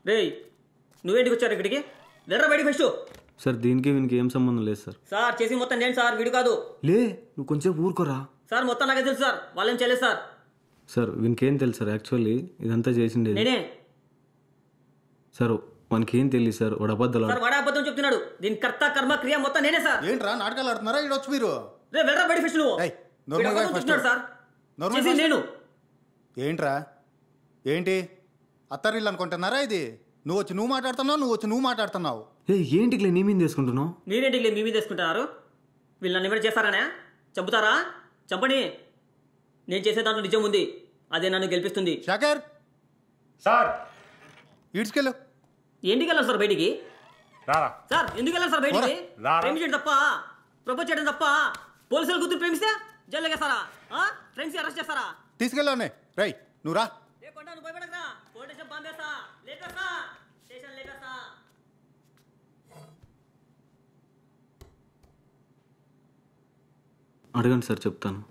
రేయ్ నువ్వేంటికి వచ్చారు ఇక్కడికి? వెళ్ళరా బయటికి ఫస్ట్. సార్ దీనికి వీనికి ఏం సంబంధం లేదు సార్. సార్ చేసి మొత్తం నేను సార్, వీడు కాదు. లే నువ్వు కొంచెం ఊరుకోరా సార్ మొత్తం నాకే తెలుసు సార్, వాళ్ళేం చేయలేదు సార్. సార్ వీనికి ఏం తెలుసు సార్, యాక్చువల్లీ ఇదంతా చేసిండేది నేనే సార్. మనకి ఏం తెలియదు సార్, వాడు అబద్ధాలు సార్. వాడే అబద్ధం చెప్తున్నాడు. దీని కర్త కర్మ క్రియ మొత్తం నేనే సార్. ఏంట్రా నాటకాలు ఆడుతున్నారా? ఈడొచ్చు మీరు. రే వెళ్ళరా బయటికి ఫస్ట్ నువ్వు. ఏయ్, నోర్మల్ వీడు అబద్ధం ఫస్ట్. చెప్తున్నాడు సార్. నోర్మల్ చేసి ఫస్ట్. నేను. ఏంట్రా ఏంటి అత్తారిల్లు అనుకుంటున్నారా ఇది? నువ్వు వచ్చి నువ్వు మాట్లాడుతున్నావు, నువ్వు వచ్చి నువ్వు మాట్లాడుతున్నావు. ఏంటికి నీ మీద తీసుకుంటున్నావు? మీరేంటికి మీ మీద తీసుకుంటున్నారు? వీళ్ళు నన్ను ఏమైనా చేస్తారానే? చంపుతారా? చంపని. నేను చేసే దాంట్లో నిజం ఉంది, అదే నన్ను గెలిపిస్తుంది. శేఖర్ సార్ ఈడ్చుకెళ్ళు. ఎందుకు వెళ్ళాలి సార్ బయటికి? రారా సార్ ఎందుకు వెళ్ళాలి సార్ బయటికి? రారా. ప్రేమించడం తప్ప, ప్రపోజ్ చేయడం తప్ప, పోలీసులు కూతురు ప్రేమిస్తే జైలు వేస్తారా? ఫ్రెండ్స్ అరెస్ట్ చేస్తారా? తీసుకెళ్ళానే రై నువ్వు రా. నువ్వు భయపడకరా, పోలీస్ స్టేషన్ బాంబేస్తా, లేపేస్తా, స్టేషన్ లేపేస్తా. అడగండి సార్ చెప్తాను.